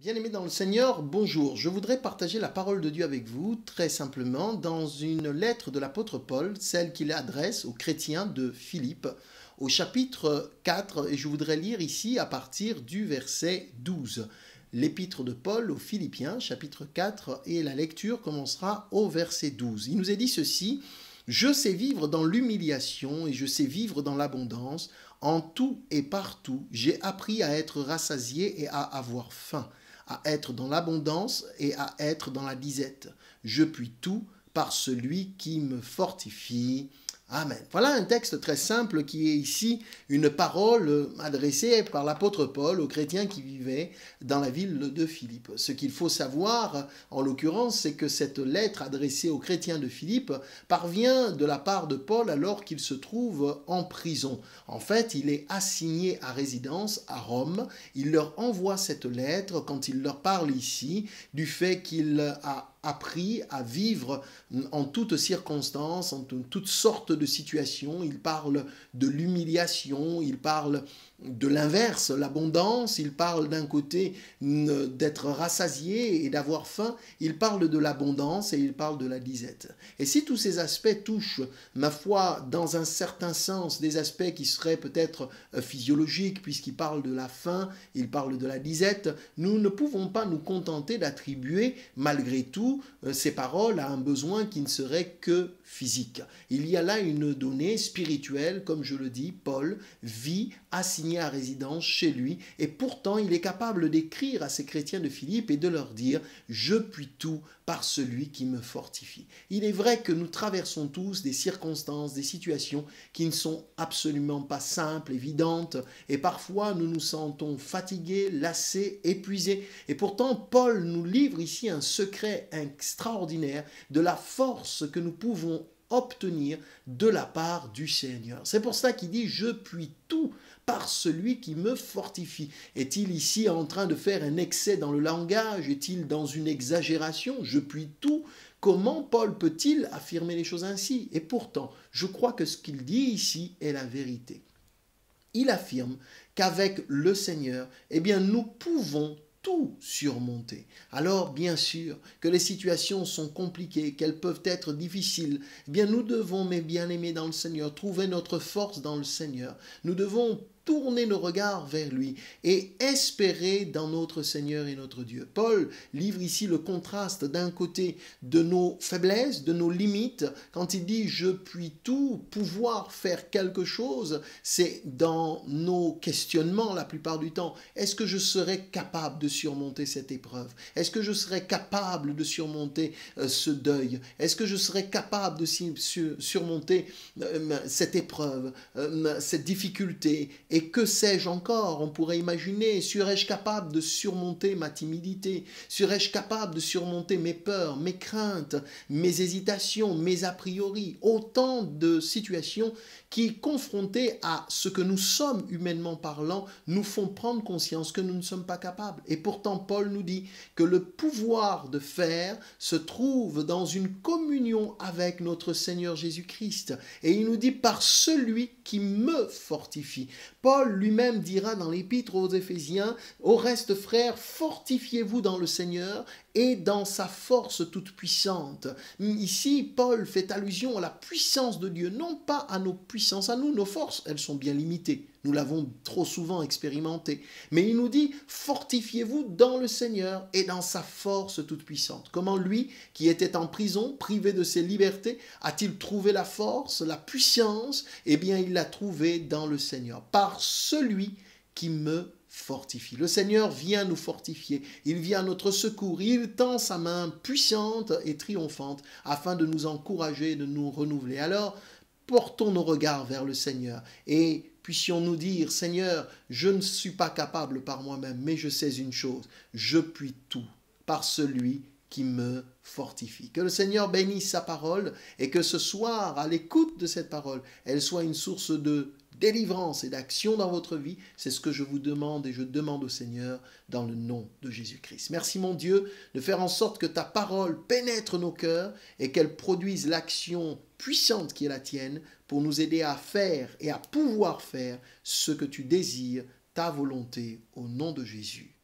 Bien-aimés dans le Seigneur, bonjour. Je voudrais partager la parole de Dieu avec vous très simplement dans une lettre de l'apôtre Paul, celle qu'il adresse aux chrétiens de Philippe, au chapitre 4, et je voudrais lire ici à partir du verset 12. L'épître de Paul aux Philippiens, chapitre 4, et la lecture commencera au verset 12. Il nous est dit ceci: Je sais vivre dans l'humiliation et je sais vivre dans l'abondance. En tout et partout, j'ai appris à être rassasié et à avoir faim, à être dans l'abondance et à être dans la disette. Je puis tout par celui qui me fortifie. Amen. Voilà un texte très simple qui est ici une parole adressée par l'apôtre Paul aux chrétiens qui vivaient dans la ville de Philippe. Ce qu'il faut savoir, en l'occurrence, c'est que cette lettre adressée aux chrétiens de Philippe parvient de la part de Paul alors qu'il se trouve en prison. En fait, il est assigné à résidence à Rome. Il leur envoie cette lettre quand il leur parle ici du fait qu'il a appris à vivre en toutes circonstances, en toutes sortes de situations. Il parle de l'humiliation, il parle de l'inverse, l'abondance, il parle d'un côté d'être rassasié et d'avoir faim, il parle de l'abondance et il parle de la disette. Et si tous ces aspects touchent, ma foi, dans un certain sens, des aspects qui seraient peut-être physiologiques, puisqu'il parle de la faim, il parle de la disette, nous ne pouvons pas nous contenter d'attribuer, malgré tout, ces paroles à un besoin qui ne serait que physique. Il y a là une donnée spirituelle, comme je le dis, Paul vit assigné à résidence chez lui, et pourtant il est capable d'écrire à ces chrétiens de Philippe et de leur dire « Je puis tout par celui qui me fortifie ». Il est vrai que nous traversons tous des circonstances, des situations qui ne sont absolument pas simples, évidentes, et parfois nous nous sentons fatigués, lassés, épuisés, et pourtant Paul nous livre ici un secret extraordinaire de la force que nous pouvons obtenir de la part du Seigneur. C'est pour ça qu'il dit « Je puis tout par celui qui me fortifie ». Est-il ici en train de faire un excès dans le langage? Est-il dans une exagération? Je puis tout. Comment Paul peut-il affirmer les choses ainsi? Et pourtant, je crois que ce qu'il dit ici est la vérité. Il affirme qu'avec le Seigneur, eh bien, nous pouvons tout surmonter. Alors, bien sûr, que les situations sont compliquées, qu'elles peuvent être difficiles, eh bien, nous devons, mes bien-aimés dans le Seigneur, trouver notre force dans le Seigneur. Nous devons tourner nos regards vers lui et espérer dans notre Seigneur et notre Dieu. Paul livre ici le contraste d'un côté de nos faiblesses, de nos limites. Quand il dit « je puis tout pouvoir faire quelque chose », c'est dans nos questionnements la plupart du temps. Est-ce que je serais capable de surmonter cette épreuve? Est-ce que je serais capable de surmonter ce deuil? Est-ce que je serais capable de surmonter cette épreuve, cette difficulté? Et que sais-je encore? On pourrait imaginer, serais-je capable de surmonter ma timidité? Serais-je capable de surmonter mes peurs, mes craintes, mes hésitations, mes a priori? Autant de situations qui, confrontées à ce que nous sommes humainement parlant, nous font prendre conscience que nous ne sommes pas capables. Et pourtant, Paul nous dit que le pouvoir de faire se trouve dans une communion avec notre Seigneur Jésus-Christ. Et il nous dit « par celui qui me fortifie ». Paul lui-même dira dans l'épître aux Éphésiens « Au reste, frères, fortifiez-vous dans le Seigneur et dans sa force toute puissante ». Ici, Paul fait allusion à la puissance de Dieu, non pas à nos puissances, à nous, nos forces, elles sont bien limitées. Nous l'avons trop souvent expérimenté. Mais il nous dit « Fortifiez-vous dans le Seigneur et dans sa force toute puissante ». Comment lui, qui était en prison, privé de ses libertés, a-t-il trouvé la force, la puissance? Eh bien, il l'a trouvé dans le Seigneur, par celui qui me fortifie. Le Seigneur vient nous fortifier, il vient à notre secours, il tend sa main puissante et triomphante afin de nous encourager, de nous renouveler. Alors, portons nos regards vers le Seigneur et puissions-nous dire, Seigneur, je ne suis pas capable par moi-même, mais je sais une chose, je puis tout par celui qui me fortifie. Que le Seigneur bénisse sa parole et que ce soir, à l'écoute de cette parole, elle soit une source de délivrance et d'action dans votre vie. C'est ce que je vous demande et je demande au Seigneur dans le nom de Jésus-Christ. Merci mon Dieu de faire en sorte que ta parole pénètre nos cœurs et qu'elle produise l'action puissante qui est la tienne pour nous aider à faire et à pouvoir faire ce que tu désires, ta volonté, au nom de Jésus.